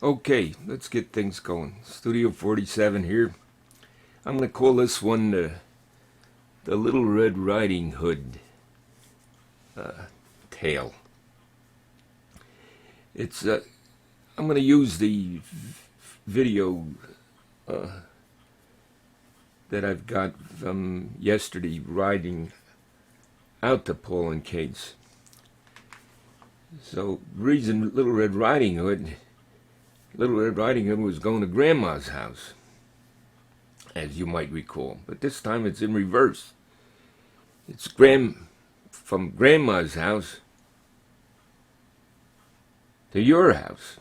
Okay, let's get things going. Studio 47 here. I'm going to call this one the Little Red Riding Hood tale. It's I'm going to use the video that I've got from yesterday riding out to Paul and Kate's. So, reason Little Red Riding Hood was going to Grandma's house, as you might recall. But this time it's in reverse. It's from Grandma's house to your house.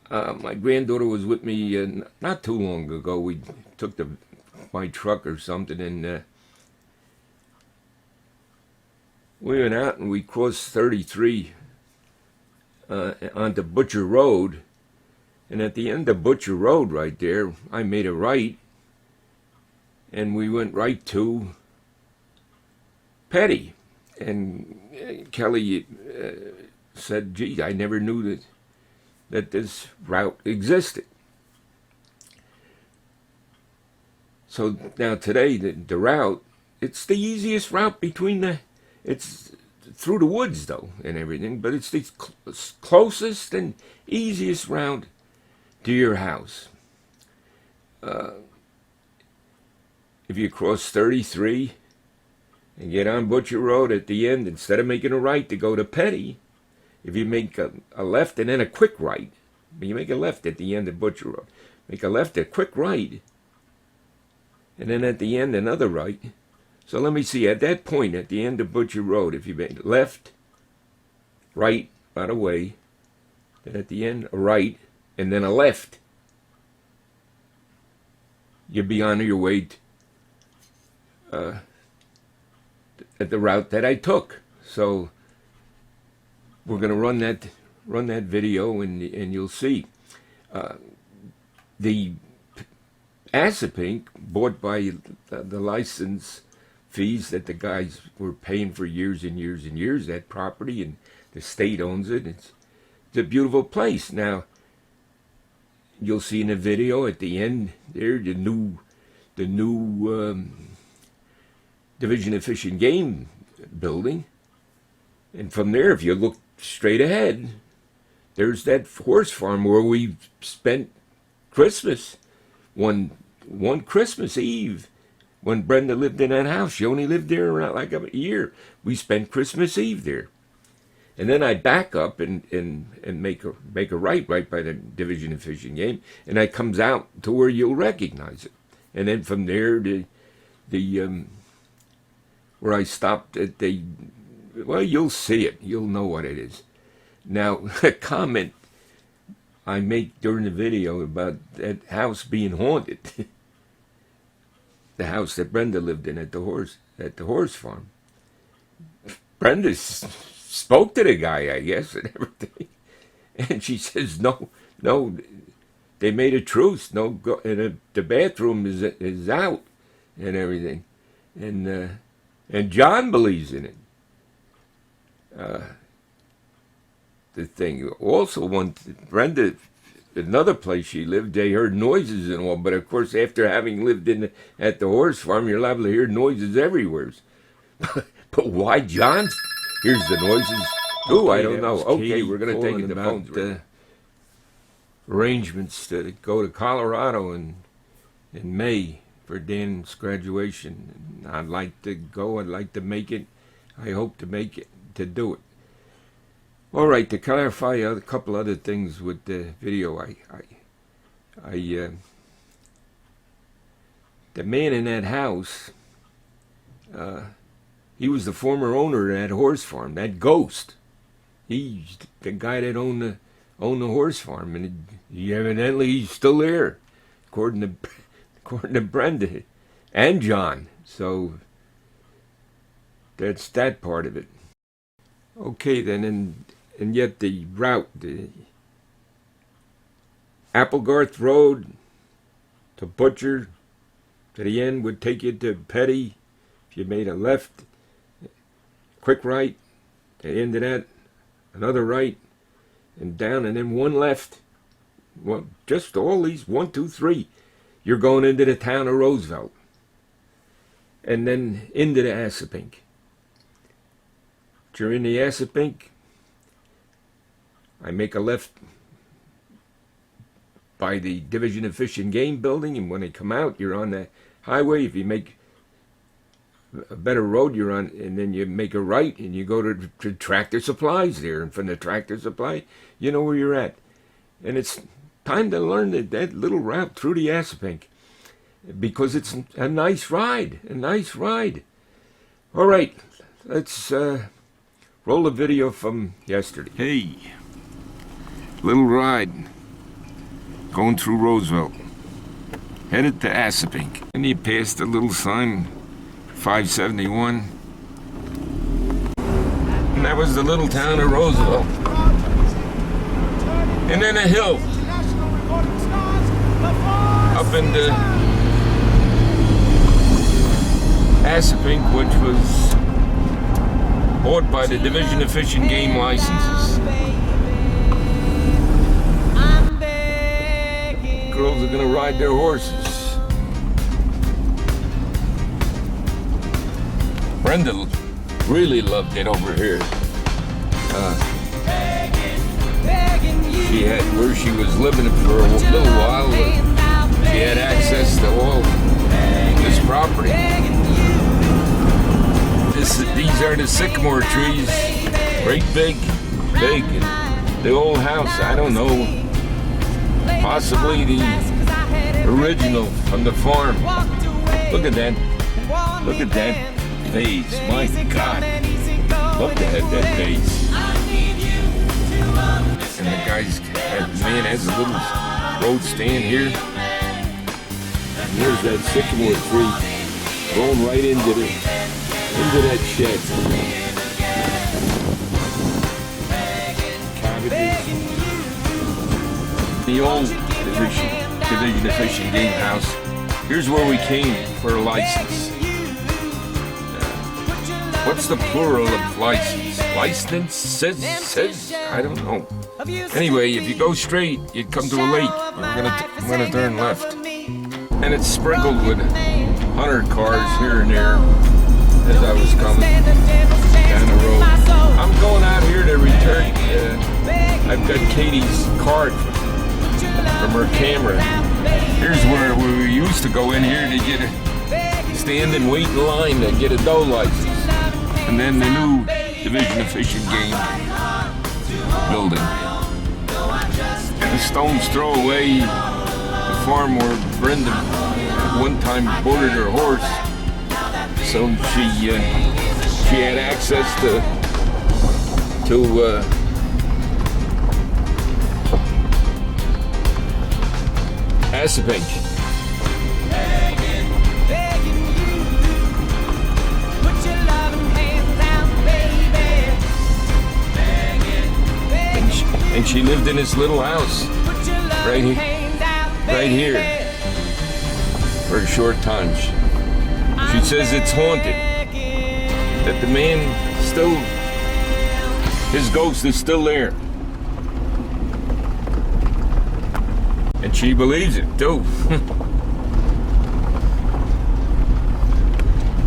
My granddaughter was with me not too long ago. We took my truck or something, and we went out and we crossed 33 onto Butcher Road. And at the end of Butcher Road right there, I made a right, and we went right to Petty. And Kelly said, gee, I never knew that this route existed. So now today, the route, it's the easiest route it's through the woods though and everything, but it's the closest and easiest route to your house. If you cross 33 and get on Butcher Road at the end, instead of making a right to go to Petty, if you make a left and then a quick right, you make a left at the end of Butcher Road, make a left, a quick right, and then at the end another right. So let me see, at that point at the end of Butcher Road, if you make left, right, by the way, then at the end a right, and then a left, you'll be on your way at the route that I took. So we're going to run that video, and you'll see. The Assupink, bought by the license fees that the guys were paying for years and years and years, that property, and the state owns it. It's a beautiful place. Now, you'll see in the video at the end there the new Division of Fish and Game building, and from there, if you look straight ahead, there's that horse farm where we spent Christmas one Christmas Eve when Brenda lived in that house. She only lived there around like a year. We spent Christmas Eve there. And then I back up and make a right by the Division of Fish and Game, and I comes out to where you'll recognize it. And then from there, where I stopped at well, you'll see it. You'll know what it is. Now, a comment I make during the video about that house being haunted, the house that Brenda lived in at the horse farm. Brenda spoke to the guy, I guess, and everything, and she says, no, they made a truce. No, go, and the bathroom is out, and everything, and John believes in it. The thing also, Brenda, another place she lived, they heard noises and all, but of course, after having lived at the horse farm, you're liable to hear noises everywhere. But why John hears the noises? Oh, I don't know. Okay, we're going to take it to phones. Arrangements to go to Colorado in May for Dan's graduation. I'd like to go. I'd like to make it. I hope to make it, to do it. All right, to clarify a couple other things with the video, the man in that house, he was the former owner of that horse farm, that ghost. He's the guy that owned the horse farm, and he's still there, according to Brenda and John. So that's that part of it. Okay, then, and yet the route, the Applegarth Road to Butcher to the end would take you to Petty. If you made a left, quick right, at the end of that, another right, and down, and then one left. Well, just all these 1, 2, 3. You're going into the town of Rossevelt, and then into the Assupink. You're in the Assupink. I make a left by the Division of Fish and Game building, and when they come out, you're on the highway. If you make a better road, you're on, and then you make a right, and you go to Tractor Supplies there, and from the Tractor Supply, you know where you're at. And it's time to learn that little route through the Assupink, because it's a nice ride, All right, let's roll a video from yesterday. Hey, little ride going through Rossevelt, headed to Assupink. And you passed the little sign, 571. And that was the little town of Rossevelt. And then a hill up into Assupink, which was bought by the Division of Fish and Game licenses. Girls are gonna ride their horses. Brenda really loved it over here. She had, where she was living for a little while, she had access to all this property. These are the sycamore trees, great big, and the old house, I don't know, possibly the original from the farm. Look at that vase, my God, love to have that vase. And the man has a little road stand here. And here's that sycamore tree going right into that shed. Cabbages. The old Division of Fish and Game house. Here's where we came for a license. What's the plural of license? Licenses? I don't know. Anyway, if you go straight, you'd come to a lake. I'm gonna turn left. And it's sprinkled with hunter cars here and there as I was coming down the road. I'm going out here to return. I've got Katie's card from her camera. Here's where we used to go in here to get stand and wait in line to get a doe license. And then the new Division of Fish and Game building. And a stone's throw away, the farm where Brenda one time boarded her horse. So she had access to Assupink. And she lived in this little house right here for a short time. She says it's haunted, that the man still, his ghost is still there. And she believes it too.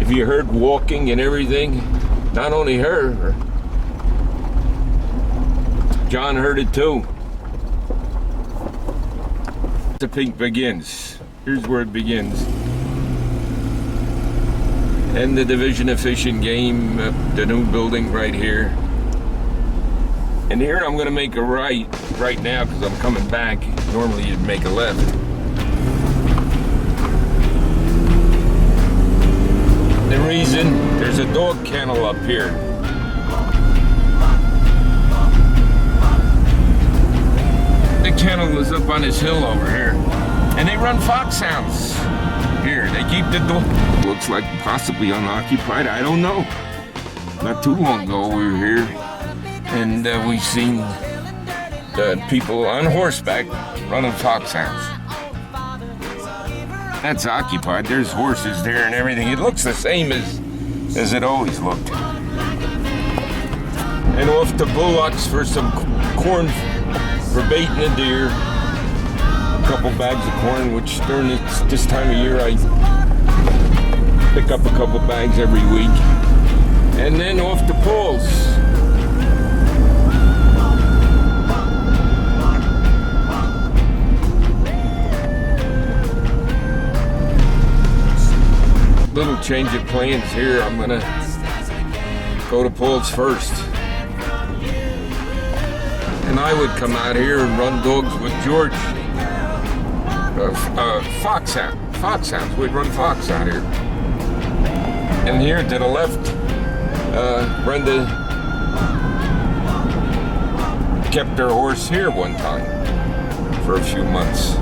If you heard walking and everything, not only her, John heard it too. The pink begins. Here's where it begins. And the Division of Fish and Game, the new building right here. And here I'm gonna make a right now because I'm coming back. Normally you'd make a left. The reason, there's a dog kennel up here. The kennel is up on this hill over here. And they run foxhounds here. They keep the door. Looks like possibly unoccupied. I don't know. Not too long ago we were here. And we seen people on horseback running foxhounds. That's occupied. There's horses there and everything. It looks the same as it always looked. And off to Bullocks for some corn for baiting a deer. A couple bags of corn, which during this time of year I pick up a couple bags every week. And then off to Paul's. Little change of plans here. I'm gonna go to Paul's first. And I would come out here and run dogs with George. Foxhounds. We'd run fox out here. And here to the left, Brenda kept her horse here one time for a few months.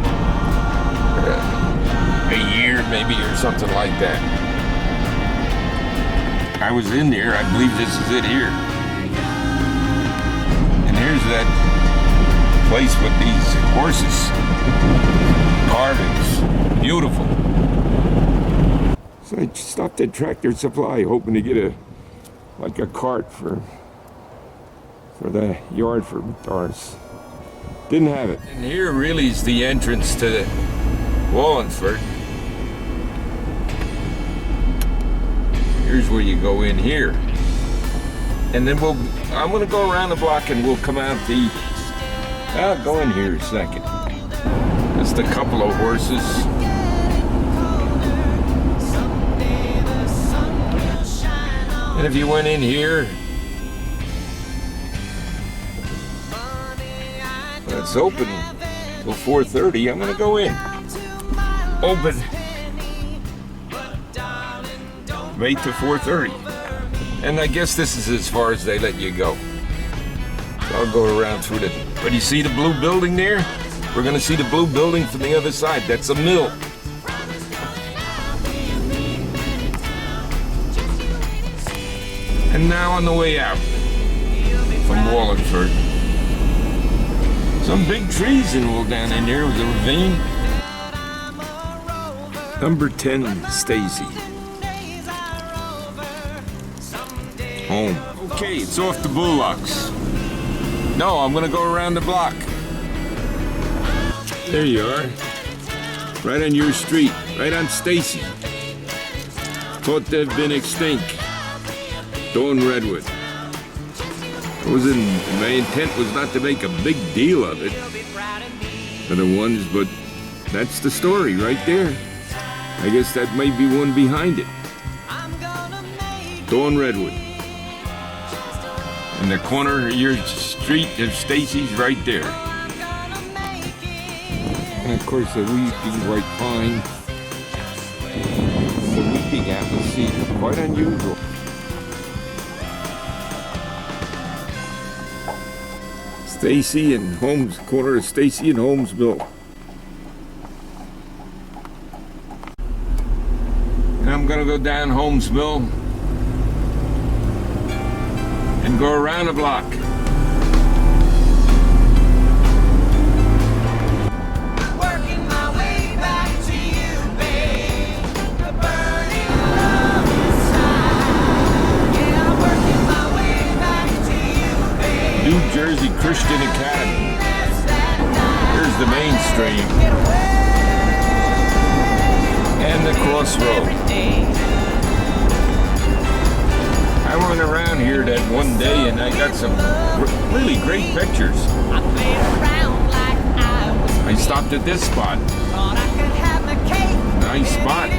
A year maybe or something like that. I was in there. I believe this is it here. And here's that place with these horses. Carvings. Beautiful. So I stopped at Tractor Supply hoping to get a cart for the yard for Doris. Didn't have it. And here really is the entrance to Wallingford. Here's where you go in here. And then I'm gonna go around the block and we'll come out the, I'll go in here a second. Just a couple of horses. And if you went in here, it's open till 4:30. I'm gonna go in. Open 8 to 4:30. And I guess this is as far as they let you go. So I'll go around through the, but you see the blue building there? We're gonna see the blue building from the other side. That's a mill. And now on the way out from Wallingford. Some big trees and all down in there with a ravine. Number 10, Stacy. Home. Okay, it's off the Bullocks. No, I'm gonna go around the block. There you are. Right on your street. Right on Stacy. Thought they'd been extinct. Dawn Redwood. My intent was not to make a big deal of it for the ones, but that's the story right there. I guess that might be one behind it. Dawn Redwood. In the corner of your street of Stacy's right there. And of course the weeping white pine. The weeping apple seed, quite unusual. Stacy and Holmes, corner of Stacy and Holmes Mill. And I'm gonna go down Holmes Mill and go around the block. Working my way back to you, babe. A burning love inside. Yeah, I'm working my way back to you, babe. New Jersey Christian Academy. Here's the main stream. And the crossroad. I went around here that one day and I got some really great pictures. I stopped at this spot. Nice spot.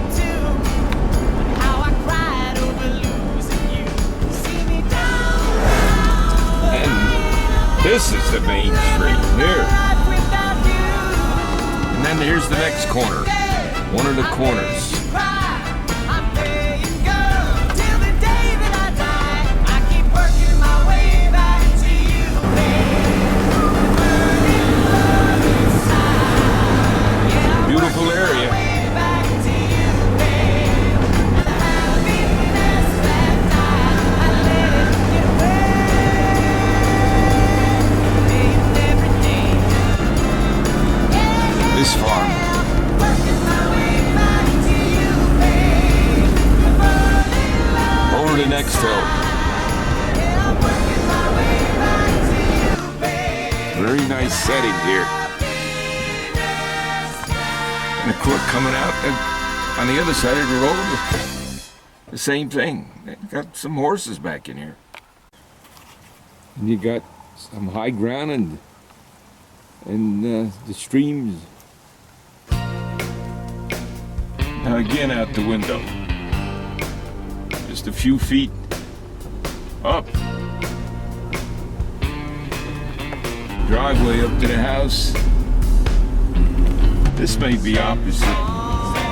And this is the main street here. And then here's the next corner. One of the corners. Beautiful area. This farm. Over the next hill. Very nice setting here. And of course, coming out on the other side of the road, the same thing. They got some horses back in here. And you got some high ground and the streams. Now again out the window. Just a few feet up. Driveway up to the house. This may be opposite.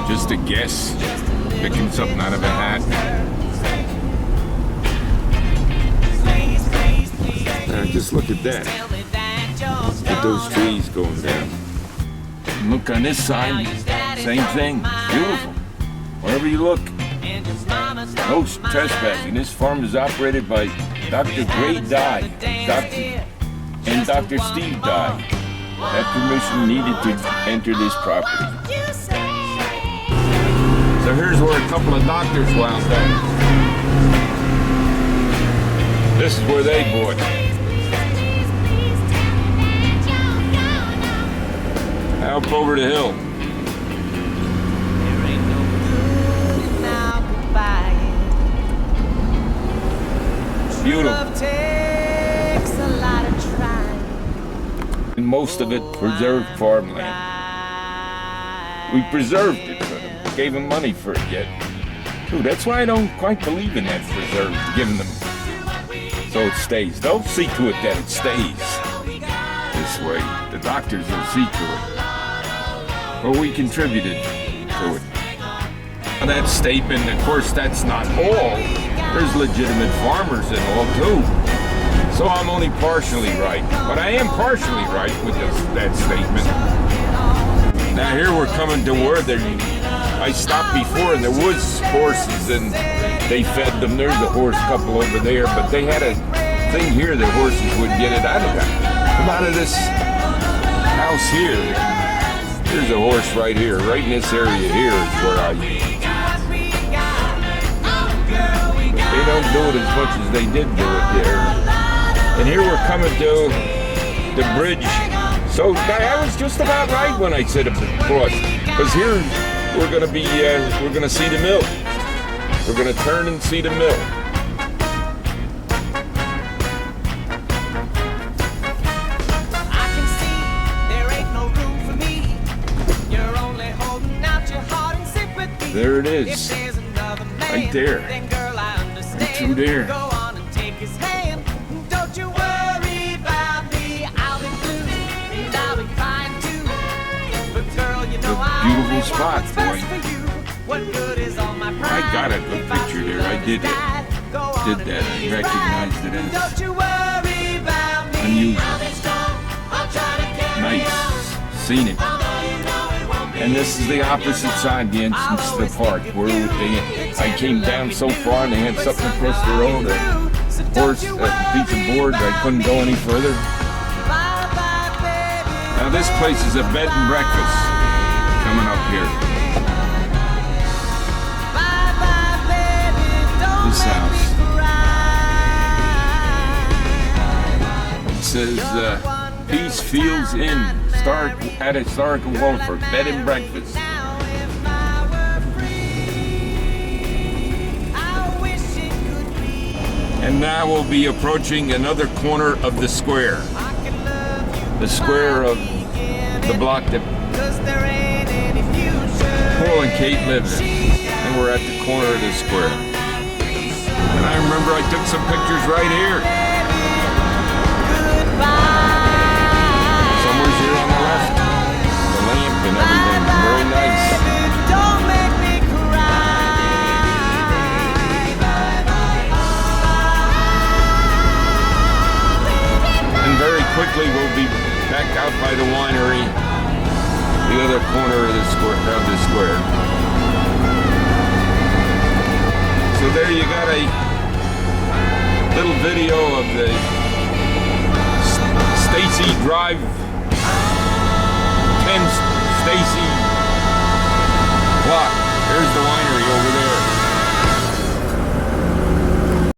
Just a guess. Picking something out of a hat. Now just look at that. Look at those trees going down. And look on this side. Same thing. Beautiful. Wherever you look. No trespassing. This farm is operated by Dr. Gray Dye and Dr. Steve Dye. That permission needed to enter this property. So here's where a couple of doctors wound up. This is where they bought. Up over the hill. Beautiful. And most of it preserved farmland. We preserved it for them. Gave them money for it yet. Dude, that's why I don't quite believe in that preserve, giving them so it stays. They'll see to it that it stays this way. The doctors will see to it. Well, we contributed to it. And that statement, of course, that's not all. There's legitimate farmers and all too. So I'm only partially right. But I am partially right with that statement. Now here we're coming to where I stopped before and there was horses and they fed them. There's a horse couple over there, but they had a thing here that horses would get it out of that. Come out of this house here. There's a horse right here, right in this area here is where they don't do it as much as they did do it there. And here we're coming to the bridge. So I was just about right when I said across, because here we're going to be, we're going to see the mill. We're going to turn and see the mill. I can see there ain't no room for me. You're only holding out your heart and sympathy. There it is. Right there. Right through there. Go on and take his hand. Don't you worry about me. I'll be blue and I'll be crying too. But girl, you know beautiful spot, boy. What good is all my pride? I got a good picture there. I did that. I recognized it as Don't you worry about me. unusual. Nice. Scenic. And this is the opposite side, the entrance to the park, where I came down so far and they had something across the road, a horse, a piece of board, I couldn't go any further. Now this place is a bed and breakfast coming up here. This house. It says Peace Fields Inn. At historical Wolford, bed and breakfast. And now we'll be approaching another corner of the square. The square of the block that Paul and Kate live in. And we're at the corner of the square. And I remember I took some pictures right here. Here on the left, the lamp and everything, very nice. Don't make me cry. And very quickly we'll be back out by the winery, the other corner of the square. So there you got a little video of the Stacy Drive 10 Stacy